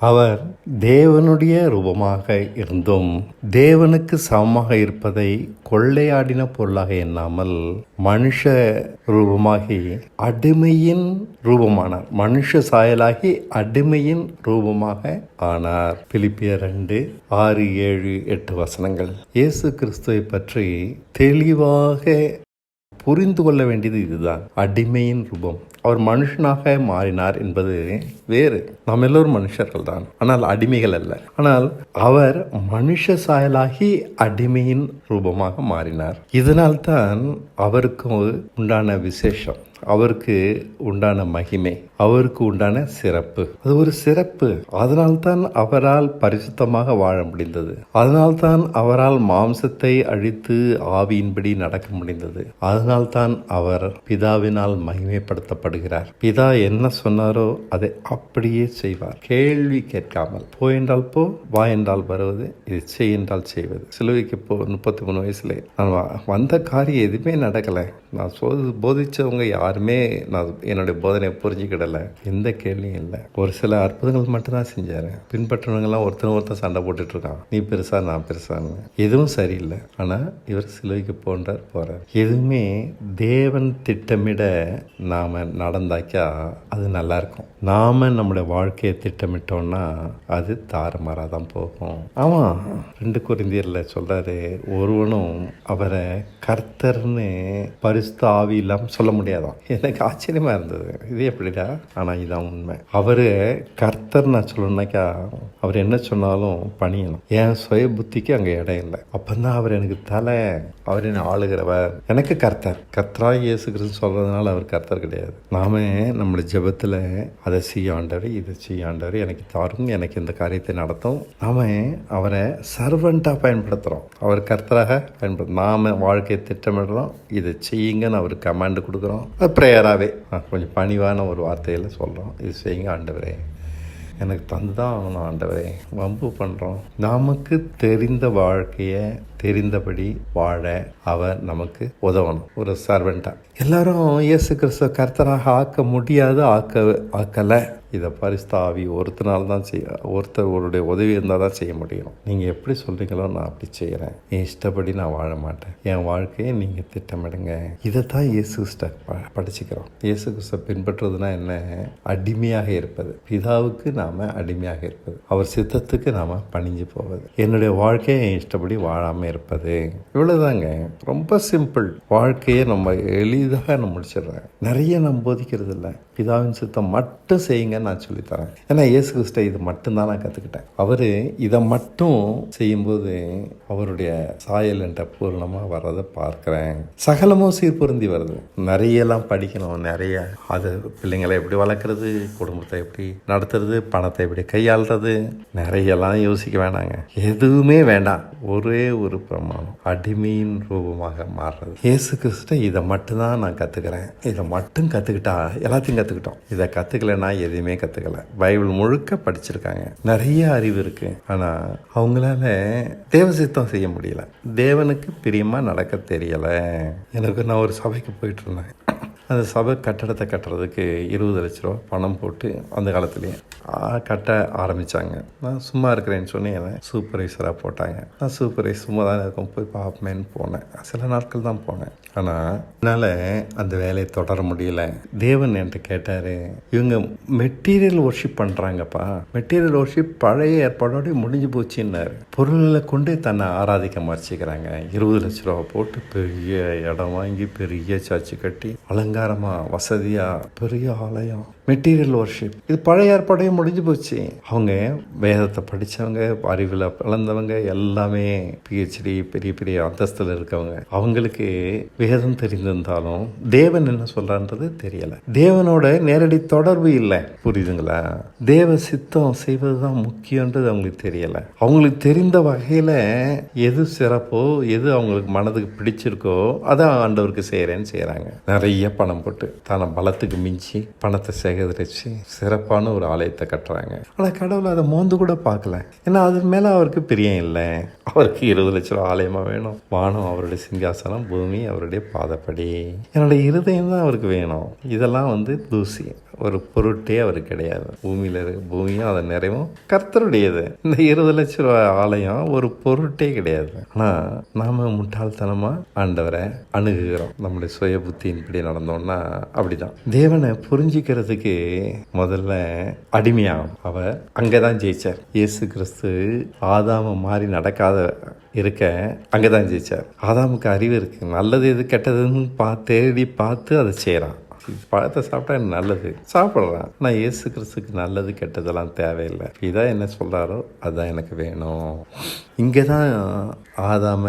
அவர் தேவனுடைய ரூபமாக இருந்தும் தேவனுக்கு சமமாக இருப்பதை கொள்ளையாடின பொருளாக எண்ணாமல் மனுஷ ரூபமாகி அடிமையின் ரூபமானார். மனுஷ சாயலாகி அடிமையின் ரூபமாக ஆனார். பிலிப்பியர் 2:6-7-8 வசனங்கள். இயேசு கிறிஸ்துவை பற்றி தெளிவாக புரிந்து கொள்ள வேண்டியது இதுதான். அடிமையின் ரூபம். அவர் மனுஷனாக மாறினார் என்பது வேறு. நாம் எல்லோரும் மனுஷர்கள் தான், ஆனால் அடிமைகள் அல்ல. ஆனால் அவர் மனுஷ சாயலாகி அடிமையின் ரூபமாக மாறினார். இதனால்தான் அவருக்கு உண்டான விசேஷம், அவருக்கு உண்டான மகிமை, அவருக்கு உண்டான சிறப்பு. அது ஒரு சிறப்பு. அதனால்தான் அவரால் பரிசுத்தமாக வாழ முடிந்தது. அதனால்தான் அவரால் மாம்சத்தை அழித்து ஆவியின்படி நடக்க முடிந்தது. அதனால்தான் அவர் பிதாவினால் மகிமைப்படுத்தப்படுகிறார். பிதா என்ன சொன்னாரோ அதை அப்படியே செய்வார். கேள்வி கேட்காமல். போ என்றால் போ, வா என்றால் வருவது, இது செய் என்றால் செய்வது. சிலுவைக்கு 33 வயசுல நான் வந்த காரியம் எதுவுமே நடக்கலை. நான் போதிச்சவங்க யாருமே நான் என்னுடைய போதனை புரிஞ்சுக்கிடலை. எந்த கேள்வியும் இல்லை. ஒரு சில அற்புதங்கள் மட்டும்தான் செஞ்சாரு. பின்பற்றவங்கெல்லாம் ஒருத்தர் சண்டை போட்டுட்டு இருக்கான். நீ பெருசா நான் பெருசான்னு. எதுவும் சரியில்லை. ஆனா இவர் சிலுவைக்கு போறார். எதுவுமே தேவன் திட்டமிட நாம நடந்தாக்கா அது நல்லா இருக்கும். நாம நம்முடைய வாழ்க்கையை திட்டமிட்டோம்னா அது தாறுமாறாதான் போகும். ஆமா, 2 கொரிந்தியர்ல சொல்றாரு, ஒருவனும் அவரை கர்த்தர்னு பரிசுத்த ஆவி இல்லாம சொல்ல முடியாதான். எனக்கு ஆச்சரியமா இருந்தது, இது எப்படிடா? ஆனா இதான் உண்மை. அவரு கர்த்தர் நான் சொல்லணும்னாக்கா அவர் என்ன சொன்னாலும் பணியணும். என் சுய புத்திக்கு அங்க இடம் இல்லை. அப்பந்தான் அவர் எனக்கு தலை, அவர் என்ன ஆளுகிறவர், எனக்கு கர்த்தராக இயேசு கிறிஸ்து சொல்றதுனால அவர் கர்த்தர் கிடையாது. நாம நம்மளுடைய ஜெபத்துல அதை செய்ய ஆண்டவர், இதை செய்ய ஆண்டவர், எனக்கு தாரும், எனக்கு இந்த காரியத்தை நடத்தும். நாம அவரை சர்வெண்டா பயன்படுத்துறோம், அவர் கர்த்தராக பயன்படுத்தும். நாம வாழ்க்கையை திட்டமிடுறோம், இதை செய்யுங்கன்னு அவர் கமாண்ட் கொடுக்குறோம். அது ப்ரேயராகவே கொஞ்சம் பணிவான ஒரு வார்த்தையில சொல்றோம், இது செய்யுங்க ஆண்டவரே, எனக்கு தந்துதான் ஆகணும் ஆண்டவரே. வம்பு பண்ணுறோம். நமக்கு தெரிந்த வாழ்க்கையை தெரிந்தபடி வாழ அவர் நமக்கு உதவணும். ஒரு சர்வெண்டா. எல்லாரும் இயேசு கிறிஸ்துவ கர்த்தராக ஆக்க முடியாது, ஆக்கலை. இதை பரிசுத்த ஆவி ஒருத்தனால தான் ஒருத்தருடைய உதவி இருந்தால் தான் செய்ய முடியும். நீங்கள் எப்படி சொல்கிறீங்களோ நான் அப்படி செய்கிறேன். என் இஷ்டப்படி நான் வாழ மாட்டேன். என் வாழ்க்கையை நீங்கள் திட்டமிடுங்க. இதைத்தான் இயேசு கிறிஸ்த படிச்சுக்கிறோம். இயேசு கிறிஸ்த பின்பற்றுறதுனா என்ன? அடிமையாக இருப்பது. பிதாவுக்கு நாம் அடிமையாக இருப்பது, அவர் சித்தத்துக்கு நாம் பணிஞ்சு போவது. என்னுடைய வாழ்க்கையை என் இஷ்டப்படி வாழாமல் இருப்பது. இவ்வளவுதாங்க. ரொம்ப சிம்பிள். வாழ்க்கையை நம்ம எளிதாக நம்ம முடிச்சிடுறேன். நிறைய நம்ம போதிக்கிறது இல்லை. பிதாவின் சித்தம் மட்டும் செய்யுங்க நான் சொல்லித்தரேன். ஏன்னா இயேசு கிறிஸ்ட இது மட்டும்தான் நான் கற்றுக்கிட்டேன். அவரு இதை மட்டும் செய்யும்போது அவருடைய சாயல் என்ற பூர்ணமாக வர்றதை பார்க்குறேன். சகலமும் சீர்பொருந்தி வருது. நிறையெல்லாம் படிக்கணும். நிறைய அது பிள்ளைங்களை எப்படி வளர்க்குறது, குடும்பத்தை எப்படி நடத்துறது, பணத்தை எப்படி கையாளுறது, நிறையெல்லாம் யோசிக்க வேணாங்க. எதுவுமே வேண்டாம். ஒரே ஒரு பிரமாணம், அடிமையின் ரூபமாக மாறுறது. இயேசு கிறிஸ்ட இதை மட்டும்தான் நான் கற்றுக்கிறேன். இதை மட்டும் கற்றுக்கிட்டா எல்லாத்தையும் கற்றுக்கிட்டோம். இதை கற்றுக்கலைன்னா எதுவுமே கற்றுக்கல. பைபிள் முழுக்க படிச்சிருக்காங்க, நிறைய அறிவு இருக்கு. ஆனால் அவங்களால தேவ சித்தம் செய்ய முடியல. தேவனுக்கு பிரியமா நடக்க தெரியல. எனக்கு நான் ஒரு சபைக்கு போயிட்டு இருந்தேன். அந்த சபை கட்டடத்தை கட்டுறதுக்கு 20 லட்ச ரூபா பணம் போட்டு அந்த காலத்துலேயே கட்ட ஆரம்பித்தாங்க. நான் சும்மா இருக்கிறேன்னு சொன்னேன், சூப்பர்வைசராக போட்டாங்க. நான் சூப்பர்வைசர் சும்மா தான் இருக்கும், போய் பார்ப்பேன்னு போனேன். சில நாட்கள் தான் போனேன். ஆனால் என்னால் அந்த வேலையை தொடர முடியல. தேவன் என்கிட்ட கேட்டார், இவங்க மெட்டீரியல் ஒர்ஷிப் பண்ணுறாங்கப்பா, மெட்டீரியல் ஒர்ஷிப் பழைய ஏற்பாடோடு முடிஞ்சு போச்சுன்னாரு. பொருள்களை கொண்டு தன்னை ஆராதிக்க மறைச்சிக்கிறாங்க. 20 லட்ச ரூபா போட்டு பெரிய இடம் வாங்கி பெரிய சர்ச்சு கட்டி அலங்காரமா வசதியா பெரிய ஆலயம், மெட்டீரியல் ஒர்ஷிப். இது பழைய ஏற்பாடையும் முடிஞ்சு போச்சு. அவங்க வேதத்தை படித்தவங்க, அறிவில் வளர்ந்தவங்க, எல்லாமே பிஹெச்டி பெரிய பெரிய அந்தஸ்தில் இருக்கவங்க. அவங்களுக்கு வேதம் தெரிந்திருந்தாலும் தேவன் என்ன சொல்றான்றது தெரியல. தேவனோட நேரடி தொடர்பு இல்லை. புரியுதுங்களா? தேவ சித்தம் செய்வதுதான் முக்கியன்றது அவங்களுக்கு தெரியல. அவங்களுக்கு தெரிந்த வகையில எது சிறப்போ, எது அவங்களுக்கு மனதுக்கு பிடிச்சிருக்கோ அதை ஆண்டவருக்கு செய்யறேன்னு செய்யறாங்க. நிறைய பணம் போட்டு தன பலத்துக்கு மிஞ்சி பணத்தை சேகரித்து சிறப்பான ஒரு ஆலயத்தை கட்டுறாங்க. ஆனால் கடவுள் அதை மோந்து கூட பார்க்கல. ஏன்னா அது மேலே அவருக்கு பிரியம் இல்லை. அவருக்கு 20 லட்ச ரூபா ஆலயமாக வேணும். வானம் அவருடைய சிங்காசனம், பூமி அவருடைய பாதப்படி. என்னுடைய இருதயம் தான் அவருக்கு வேணும். இதெல்லாம் தூசி, ஒரு பொருட்டே அவருக்கு கிடையாது. பூமியும் அதன் நிறைவும் கர்த்தருடையது. இந்த 20 லட்ச ரூபா ஆலயம் ஒரு பொருட்டே கிடையாது. ஆனால் நாம முட்டாள்தனமாக ஆண்டவரை அணுகுகிறோம். நம்முடைய சுய புத்தியின்படி நடந்தோம்னா அப்படிதான். தேவனை புரிஞ்சிக்கிறதுக்கு முதல்ல அடிமையாகும். அவர் அங்கதான் ஜெயிச்சார். இயேசு கிறிஸ்து ஆதாம மாறி நடக்காத இருக்க அங்கதான் ஜெயிச்சார். ஆதாமுக்கு அறிவு இருக்கு, நல்லது எது கெட்டதுன்னு தேடி பார்த்து அதை செய்யறான். பழத்தை சாப்பிட்டா எனக்கு நல்லது சாப்பிட்றான். நான் இயேசு கிறிஸ்துக்கு நல்லது கெட்டதெல்லாம் தேவையில்லை. இதான் என்ன சொல்கிறாரோ அதுதான் எனக்கு வேணும். இங்கே தான் ஆதாம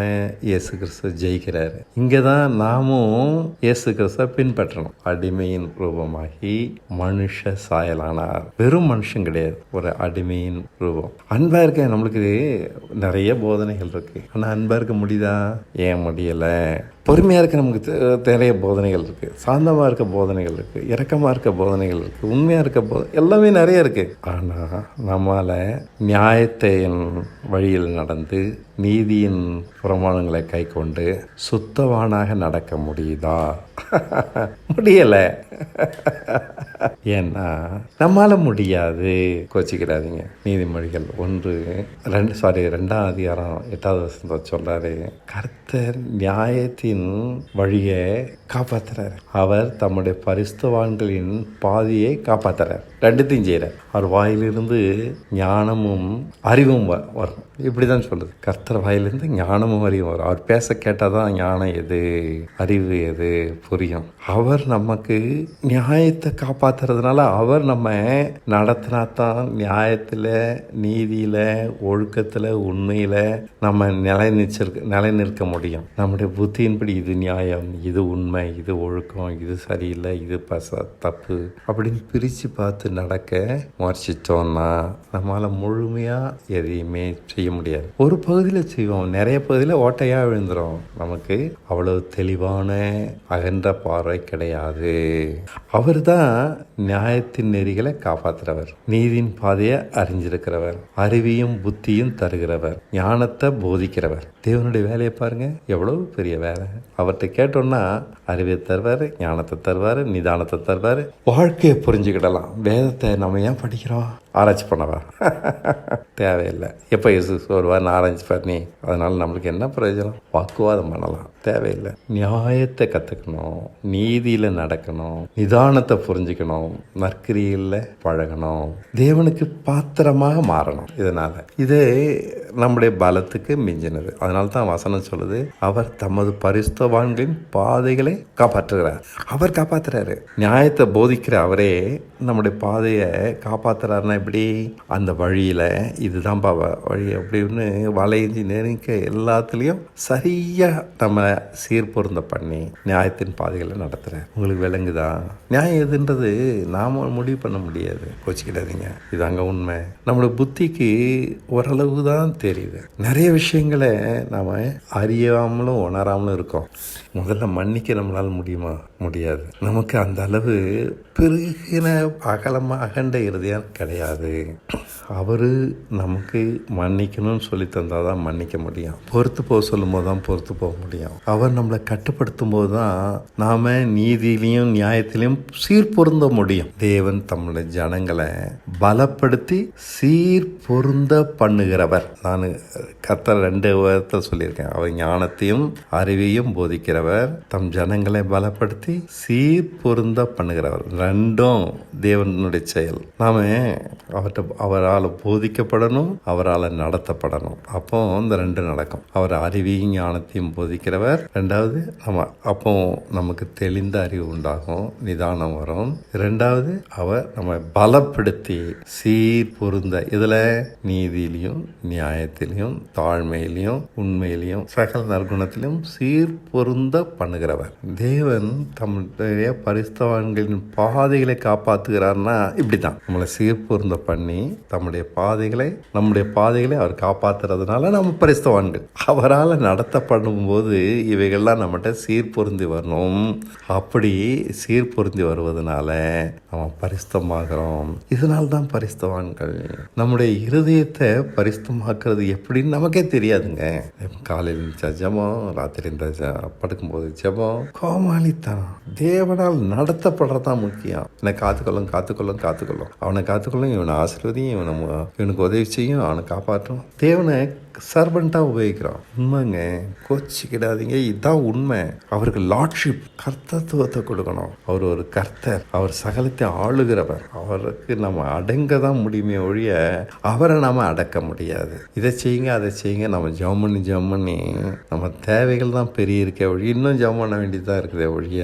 இயேசு கிறிஸ்து ஜெயிக்கிறாரு. இங்கே தான் நாமும் இயேசு கிறிஸ்துவை பின்பற்றணும். அடிமையின் ரூபமாகி மனுஷ சாயலானார். வெறும் மனுஷன் கிடையாது, ஒரு அடிமையின் ரூபம். அன்பா இருக்க நம்மளுக்கு நிறைய போதனைகள் இருக்கு. ஆனால் அன்பா இருக்க முடியுதா? ஏன் முடியலை? பொறுமையாக இருக்க நமக்கு நிறைய போதனைகள் இருக்குது. சாந்தமாக இருக்க போதனைகள் இருக்குது. இரக்கமாக இருக்க போதனைகள் இருக்குது. உண்மையாக இருக்க எல்லாமே நிறைய இருக்குது. ஆனால் நம்மால் நியாயத்தின் வழியில் நடந்து நீதியின் பிரமாணங்களை கை கொண்டு சுத்தவானாக நடக்க முடியுதா? முடியலை. ஏன்னா நம்மால முடியாது. கோச்சிக்கிறாதீங்க. நீதிமொழிகள் 2ஆம் அதிகாரம் 8வது வசனத்தை சொல்றாரு, கர்த்தர் நியாயத்தின் வழியை காப்பாத்துறாரு. அவர் தம்முடைய பரிசுத்தவான்களின் பாதியை காப்பாத்துறார். ரெண்டுத்தையும் செய்யறார். அவர் வாயிலிருந்து ஞானமும் அறிவும் வரும். இப்படிதான் சொல்லுது. கர்த்தர் வாயிலிருந்து ஞானமும் அறிவும் வரும். அவர் பேச கேட்டாதான் ஞானம் எது, அறிவு எது புரியும். அவர் நமக்கு நியாயத்தை காப்பாத்துறதுனால அவர் நம்ம நடத்தினாத்தான் நியாயத்தில், நீதியில், ஒழுக்கத்தில், உண்மையில் நம்ம நிலை நிற்க முடியும். நம்முடைய புத்தியின்படி இது நியாயம், இது உண்மை, இது ஒழுக்கம், இது சரியில்லை, இது தப்பு அப்படின்னு பிரித்து பார்த்து நடக்க முயற்சித்தோம்னா நம்மளால் முழுமையாக எதையுமே செய்ய முடியாது. ஒரு பகுதியில் செய்வோம், நிறைய பகுதியில் ஓட்டையாக விழுந்துடும். நமக்கு அவ்வளவு தெளிவான அகன்ற பார்வை கிடையாது. அவர் தான் நியாயத்தின் நெறிகளை காப்பாற்றுறவர், நீதியின் பாதையை அறிஞ்சிருக்கிறவர், அறிவியும் புத்தியும் தருகிறவர், ஞானத்தை போதிக்கிறவர். தேவனுடைய வேலையை பாருங்க, எவ்வளவு பெரிய வேலை. அவர்கிட்ட கேட்டோம்னா அறிவை தருவார், ஞானத்தை தருவார், நிதானத்தை தருவார், வாழ்க்கையை புரிஞ்சுக்கிடலாம். வேதத்தை நம்ம ஏன் படிக்கிறோம்? ஆராய்ச்சி பண்ணவா? தேவையில்லை. எப்போ இயேசு வருவார் ஆராய்ச்சி பண்ணி அதனால நம்மளுக்கு என்ன பிரயோஜனம்? வாக்குவாதம் பண்ணலாம், தேவையில்லை. நியாயத்தை கற்றுக்கணும், நீதியில் நடக்கணும், நிதானத்தை புரிஞ்சுக்கணும், நற்கிரியில் பழகணும், தேவனுக்கு பாத்திரமாக மாறணும். இதனால் இது நம்முடைய பலத்துக்கு மிஞ்சினது. அதனால தான் வசனம் சொல்லுது, அவர் தமது பரிசுத்தவான்களின் பாதைகளை காப்பாற்றுகிறார். அவர் காப்பாற்றுறாரு. நியாயத்தை போதிக்கிற அவரே நம்முடைய பாதையை காப்பாற்றுறாருன்னா எப்படி? அந்த வழியில் இதுதான் வழி அப்படின்னு வளைஞ்சி நெருங்க எல்லாத்துலேயும் சரியாக நம்ம சீர்பொருந்த பண்ணி நியாயத்தின் பாதைகளை நடத்துகிறேன். உங்களுக்கு விளங்குதா? நியாயம் எதுன்றது நாம் முடிவு பண்ண முடியாது. கோச்சிக்கிடாதீங்க. இது அங்கே உண்மை. நம்மளோட புத்திக்கு ஓரளவு தான் தெரியுது. நிறைய விஷயங்களை நாம் அறியாமலும் உணராமலும் இருக்கோம். முதல்ல மன்னிக்க நம்மளால் முடியுமா? முடியாது. நமக்கு அந்த அளவு பெருகின அகண்ட இருதயம் கிடையாது. அவர் நமக்கு மன்னிக்கணும்னு சொல்லி தந்தால் தான் மன்னிக்க முடியும். பொறுத்து போக சொல்லும் போது தான் பொறுத்து போக முடியும். அவர் நம்மளை கட்டுப்படுத்தும் போது தான் நாம் நீதியிலையும் நியாயத்திலையும் சீர்பொருந்த முடியும். தேவன் தம்முடைய ஜனங்களை பலப்படுத்தி சீர்பொருந்த பண்ணுகிறவர். நான் கர்த்தர் 2 வார்த்தை சொல்லியிருக்கேன். அவர் ஞானத்தையும் அறிவையும் போதிக்கிறவர், தம் ஜனங்களை பலப்படுத்தி சீர்பொருந்த பண்ணுகிறவர். ரெண்டும் தேவனுடைய செயல். நாம அவரால் போதிக்கப்படணும், அவரால் நடத்தப்படணும். அப்போ இந்த 2 நடக்கும். அவர் அறிவையும் ஞானத்தையும் போதிக்கிறவர். 2வது அப்போ நமக்கு தெளிந்த அறிவு உண்டாகும், நிதானம் வரும். 2வது அவர் நம்ம பலப்படுத்தி சீர்பொருந்த, இதுல நீதியிலையும் நியாயத்திலையும் தாழ்மையிலையும் உண்மையிலையும் சகல நற்குணத்திலும் சீர்பொருந்த பண்ணுகிறவர். தேவன் தம்முடைய பரிசுத்தவான்களின் பாதைகளை காப்பாற்றுகிறார்னா இப்படி தான். நம்மளை சீர்பொருந்த பண்ணி நம்முடைய பாதைகளை அவர் காப்பாற்றுறதுனால நம்ம பரிசுத்தவான்கள். அவரால் நடத்தப்படும் போது இவைகள்லாம் நம்மகிட்ட சீர்பொருந்தி வரணும். அப்படி சீர்பொருந்தி வருவதனால நம்ம பரிசுத்தமாகிறோம். இதனால் தான் பரிசுத்தவான்கள். நம்முடைய இருதயத்தை பரிசுத்தமாக்குறது எப்படின்னு நமக்கே தெரியாதுங்க. காலையில் ஜெபம், ராத்திரி இந்த படுக்கும்போது ஜெபம், கோமாளித்தனம். தேவனால் நடத்தப்படுறதான் முக்கியம். என்னை காத்துக்கொள்ளும், அவனை காத்துக்கொள்ளும், இவனை ஆசீர்வதியும், இவனுக்கு உதவி செய்யும், அவனை காப்பாற்றும். தேவனை சர்வெண்ட்டாக உபயோகிக்கிறான். உண்மைங்க, கோச்சிக்கிடாதீங்க, இதுதான் உண்மை. அவருக்கு லார்ட்ஷிப், கர்த்தத்துவத்தை கொடுக்கணும். அவர் ஒரு கர்த்தர், அவர் சகலத்தை ஆளுகிறவர். அவருக்கு நம்ம அடங்க தான் முடியுமே ஒழிய அவரை நம்ம அடக்க முடியாது. இதை செய்யுங்க, அதை செய்யுங்க, நம்ம ஜெபம் பண்ணி நம்ம தேவைகள் தான் பெரிய இருக்க ஒழிய இன்னும் ஜெபம் பண்ண வேண்டியதாக இருக்குதே ஒழிய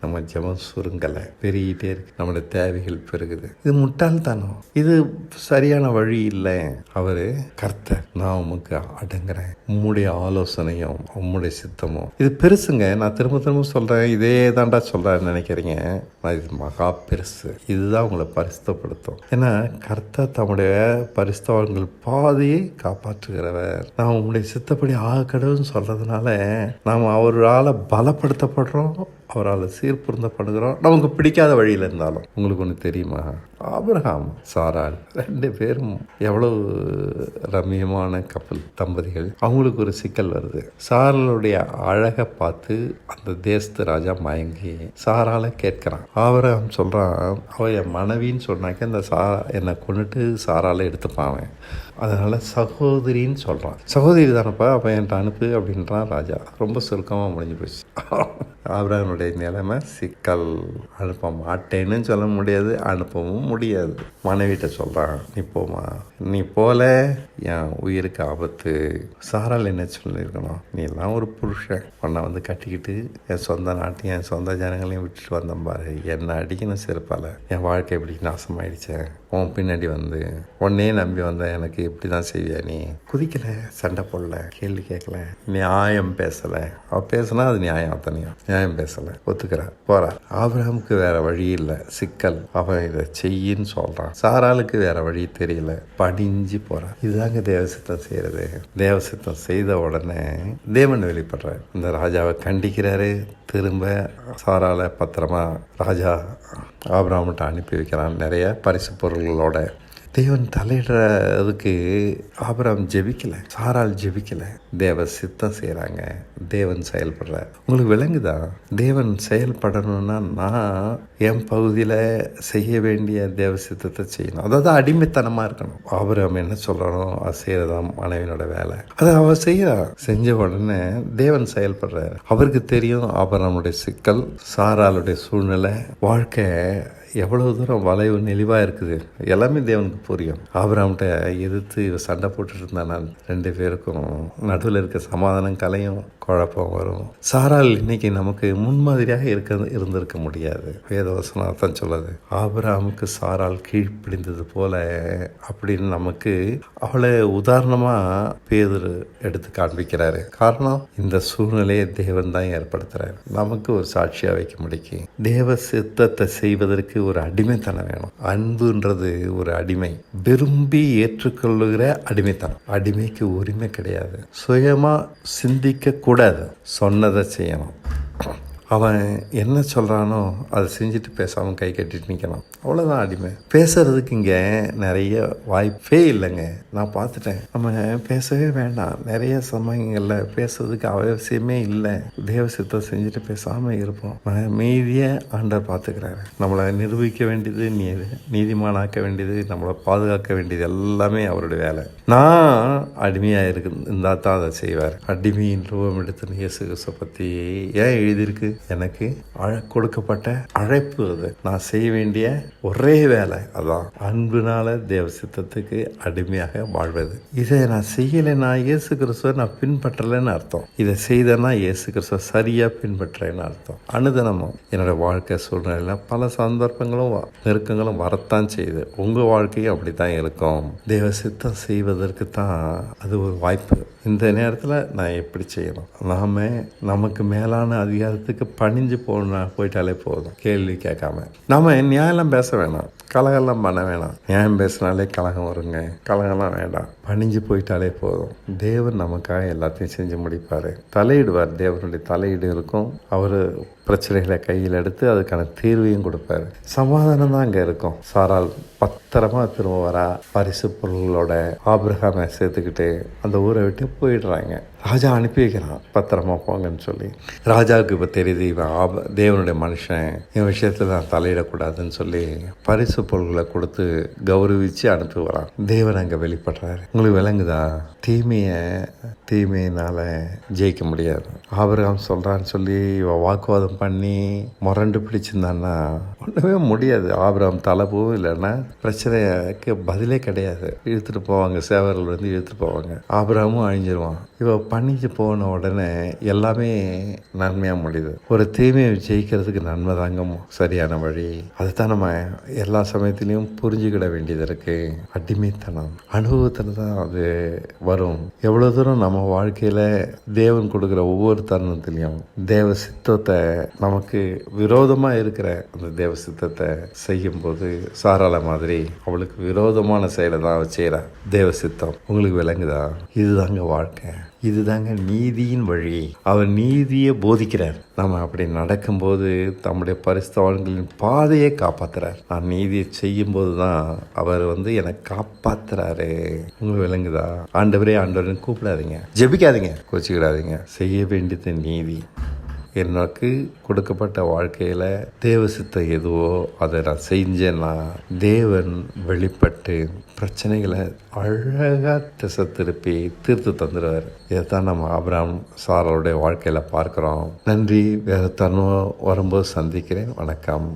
நம்ம ஜெபம் சுருங்கலை, பெருகிட்டே இருக்கு. நம்மளோட தேவைகள் பெருகுது. இது முட்டாள்தானம், இது சரியான வழி இல்லை. அவரு கர்த்தர், நான் உமக்கு அடங்குறேன், உம்முடைய ஆலோசனையும் உம்முடைய சித்தமும். இது பெருசுங்க. நான் திரும்ப சொல்றேன், இதே தாண்டா சொல்றேன்னு நினைக்கிறீங்க. இது மகா பெருசு. இதுதான் உங்களை பரிசுத்தப்படுத்தும். ஏன்னா கர்த்தர் தம்முடைய பரிசுத்தவான்கள் பாதையை காப்பாற்றுகிறவர். நாம் உம்முடைய சித்தப்படி கடவுள்னு சொல்றதுனால நாம் அவரால் பலப்படுத்தப்படுறோம், அவரால் சீர்பொருந்தப்படுகிறோம். நமக்கு பிடிக்காத வழியில் இருந்தாலும். உங்களுக்கு ஒன்று தெரியுமா? ஆபிரகாம், சாராள் 2 பேரும் எவ்வளவு ரம்மியமான கப்பல் தம்பதிகள். அவங்களுக்கு ஒரு சிக்கல் வருது. சாராளுடைய அழகை பார்த்து அந்த தேசத்து ராஜா மயங்கி சாராளை கேட்கிறான். ஆபிரகாம் சொல்றான், அவ என் மனைவின்னு சொன்னாக்க இந்த என்னை கொண்டுட்டு சாராளை எடுத்துப்பான். அதனால சகோதரின்னு சொல்றான். சகோதரி தானப்பா, அப்போ என்கிட்ட அனுப்பு அப்படின்றான் ராஜா. ரொம்ப சுருக்கமாக முடிஞ்சு போச்சு. ஆபிரகாமுடைய நிலைமை சிக்கல். அனுப்ப மாட்டேன்னு சொல்ல முடியாது, அனுப்பவும் முடியாது. மனைவிட்ட சொல்கிறான், நீ போமா, நீ போல என் உயிருக்கு ஆபத்து. சாரால் என்ன சொல்லியிருக்கணும், நீ எல்லாம் ஒரு புருஷன், உன்னை வந்து கட்டிக்கிட்டு என் சொந்த நாட்டையும் என் சொந்த ஜனங்களையும் விட்டுட்டு வந்தேன் பாரு, என்னை அடிக்கணும் செருப்பால். என் வாழ்க்கை எப்படி நாசமாயிடுச்சேன். உன் பின்னாடி வந்து உன்னே நம்பி வந்த எனக்கு இப்படி தான் செய்வியா? நீ குதிக்கலை, சண்டை போடல, கேள்வி கேட்கல, நியாயம் பேசலை. அவள் பேசினா அது நியாயம், அத்தனையும் நியாயம் பேசலை, ஒத்துக்கிறார், போகிறார். ஆபிரகாமுக்கு வேற வழி இல்லை, சிக்கல். அவன் இதை செய்யின்னு சொல்கிறான். சாராளுக்கு வேற வழி தெரியல, பணிஞ்சு போகிறான். இதுதாங்க தேவசித்தம் செய்கிறது. தேவசித்தம் செய்த உடனே தேவன் வெளிப்படுறார். இந்த ராஜாவை கண்டிக்கிறாரு. திரும்ப சாராளை பத்திரமா ராஜா ஆபிரகாம்கிட்ட அனுப்பி வைக்கிறான், நிறைய பரிசு பொருள்களோட. தேவன் தலையிடுறதுக்கு ஆபிரகாம் ஜெபிக்கலை, சாராள் ஜெபிக்கலை. தேவ சித்தம் செய்கிறாங்க, தேவன் செயல்படுறார். உங்களுக்கு விளங்குதா? தேவன் செயல்படணும்னா நான் என் பகுதியில் செய்ய வேண்டிய தேவ சித்தத்தை செய்யணும். அதாவது அடிமைத்தனமாக இருக்கணும். ஆபிரகாம் என்ன சொல்லணும், அது செய்யறதான் மனைவியோட வேலை. அதை அவள் செய்யறான். செஞ்ச உடனே தேவன் செயல்படுறார். அவருக்கு தெரியும் ஆபிரகாமுடைய சிக்கல், சாராளுடைய சூழ்நிலை, வாழ்க்கை எவ்வளவு தூரம் வளைவு நெளிவாக இருக்குது. எல்லாமே தேவனுக்கு புரியும். ஆபிரகாம்கிட்ட எதிர்த்து சண்டை போட்டுட்டு இருந்தான். 2 பேருக்கும் நடுவில் இருக்க சமாதானம் கலையும், குழப்பம் வரும். சாராள் இன்னைக்கு நமக்கு முன்மாதிரியாக இருந்திருக்க முடியாது. வேதவசனம் அர்த்தம் சொல்லுது, ஆபிரகாமுக்கு சாராள் கீழ்ப்பிடிந்தது போல அப்படின்னு நமக்கு அவளை உதாரணமாக பேதுரு எடுத்து காண்பிக்கிறாரு. காரணம், இந்த சூழ்நிலையை தேவன் தான் ஏற்படுத்துறாரு. நமக்கு ஒரு சாட்சியாக வைக்க முடியும். தேவ சித்தத்தை செய்வதற்கு ஒரு அடிமைத்தனம் வேணும். அன்புன்றது ஒரு அடிமை, விரும்பி ஏற்றுக்கொள்ளுகிற அடிமைத்தனம். அடிமைக்கு உரிமை கிடையாது. சுயமா சிந்திக்க கூடாது, சொன்னதை செய்யணும். அவன் என்ன சொல்கிறானோ அதை செஞ்சுட்டு பேசாமல் கை கட்டிட்டு நிற்கணும், அவ்வளோதான் அடிமை. பேசுறதுக்கு இங்கே நிறைய வாய்ப்பே இல்லைங்க. நான் பார்த்துட்டேன். நம்ம பேசவே வேண்டாம். நிறைய சமயங்களில் பேசுறதுக்கு அவசியமே இல்லை. தேவ சித்தம் செஞ்சுட்டு பேசாமல் இருப்போம். மீதியை ஆண்டவர் பார்த்துக்கிறாரு. நம்மளை நிரூபிக்க வேண்டியது, நீதிமானாக்க வேண்டியது, நம்மளை பாதுகாக்க வேண்டியது எல்லாமே அவருடைய வேலை. நான் அடிமையாக இருந்தால் தான் அதை செய்வார். அடிமையின் ரூபம் எடுத்து இயேசு கிறிஸ்துவை பற்றி ஏன் எழுதியிருக்கு? எனக்கு கொடுக்கப்பட்ட அழைப்பு அது. நான் செய்ய வேண்டிய ஒரே வேலை அதான், அன்புனால தேவ சித்தத்துக்கு அடிமையாக வாழ்வது. இதை நான் செய்யலைன்னா இயேசு கிறிஸ்துவை நான் பின்பற்றலைன்னு அர்த்தம். இதை செய்தேன்னா இயேசு கிறிஸ்துவை சரியா பின்பற்றேன்னு அர்த்தம். அனுதினமும் என்னோட வாழ்க்கை சூழ்நிலையில பல சந்தர்ப்பங்களும் நெருக்கங்களும் வரத்தான் செய்யுது. உங்க வாழ்க்கையும் அப்படித்தான் இருக்கும். தேவ சித்தம் செய்வதற்கு தான் அது ஒரு வாய்ப்பு. இந்த நேரத்தில் நான் எப்படி செய்யணும்? நமக்கு மேலான அதிகாரத்துக்கு பணிஞ்சு போயிட்டாலே போதும், கேள்வி கேட்காம. நம்ம நியாயம்லாம் பேச வேணாம், கலகம்லாம் பண்ண வேணாம். நியாயம் பேசினாலே கலகம் வருங்க, கலகம்லாம் வேண்டாம். பணிஞ்சு போயிட்டாலே போதும், தேவன் நமக்காக எல்லாத்தையும் செஞ்சு முடிப்பார். தலையிடுவார், தேவனுடைய தலையீடு இருக்கும். அவர் பிரச்சனைகளை கையில் எடுத்து அதுக்கான தீர்வையும் கொடுப்பார். சமாதானம் தான் அங்கே இருக்கும். சாராள் பத்திரமா திரும்ப வரா, பரிசு பொருள்களோட ஆபிரகாமை சேர்த்துக்கிட்டு அந்த ஊரை விட்டு போயிடுறாங்க. ராஜா அனுப்பி வைக்கிறான், பத்திரமா போங்கன்னு சொல்லி. ராஜாவுக்கு இப்போ தெரியுது, இவன் தேவனுடைய மனுஷன், இவன் விஷயத்தில் தான் தலையிடக்கூடாதுன்னு சொல்லி பரிசு பொருள்களை கொடுத்து கௌரவிச்சு அனுப்பி வரான். தேவன் அங்கே வெளிப்படுறாரு. உங்களுக்கு விளங்குதா? தீமையினால ஜெயிக்க முடியாது. ஆபிரகாம் சொல்றான்னு சொல்லி இவன் வாக்குவாதம் பண்ணி முரண்டு பிடிச்சிருந்தான்னா ஒன்றுமே முடியாது. ஆபிரகாம் தலைப்பூவும் இல்லைன்னா பிரச்சனைக்கு பதிலே கிடையாது. இழுத்துட்டு போவாங்க, சேவர்கள் வந்து இழுத்துட்டு போவாங்க, ஆபிரகாமும் அழிஞ்சிருவான். இவ பணிஞ்சு போன உடனே எல்லாமே நன்மையாக முடியுது. ஒரு தீமையை ஜெயிக்கிறதுக்கு நன்மை தாங்க சரியான வழி. அதுதான் நம்ம எல்லா சமயத்திலையும் புரிஞ்சுக்கிட வேண்டியது இருக்கு. அடிமைத்தனம் அனுபவத்தில் தான் அது வரும். எவ்வளோ தூரம் நம்ம வாழ்க்கையில் தேவன் கொடுக்குற ஒவ்வொரு தருணத்திலையும் தேவ சித்தத்தை, நமக்கு விரோதமாக இருக்கிற அந்த தேவ சித்தத்தை செய்யும்போது சாராள மாதிரி அவளுக்கு விரோதமான செயலை தான் அவள் செய்கிறா. தேவ சித்தம் உங்களுக்கு விளங்குதா? இதுதாங்க வாழ்க்கை, இதுதாங்க நீதியின் வழி. அவர் நீதியை போதிக்கிறார். நம்ம அப்படி நடக்கும்போது தம்முடைய பரிசுத்தவான்களின் பாதையை காப்பாத்துறார். நான் நீதியை செய்யும்போது தான் அவர் வந்து என்னை காப்பாத்துறாரு. உங்களுக்கு விளங்குதா? ஆண்டவரேன்னு கூப்பிடாதீங்க, ஜெபிக்காதீங்க, கோச்சிக்கிடாதீங்க. செய்ய வேண்டியது நீதி. எனக்கு கொடுக்கப்பட்ட வாழ்க்கையில் தேவ சித்தம் எதுவோ அதை நான் செஞ்சேன்னா தேவன் வெளிப்பட்டு பிரச்சனைகளை அழகாக திசை திருப்பி தீர்த்து தந்துடுவார். இதைத்தான் நம்ம ஆபிரகாம் சாராளுடைய வாழ்க்கையில் பார்க்குறோம். நன்றி. வேறு தருணம் வரும்போது சந்திக்கிறேன். வணக்கம்.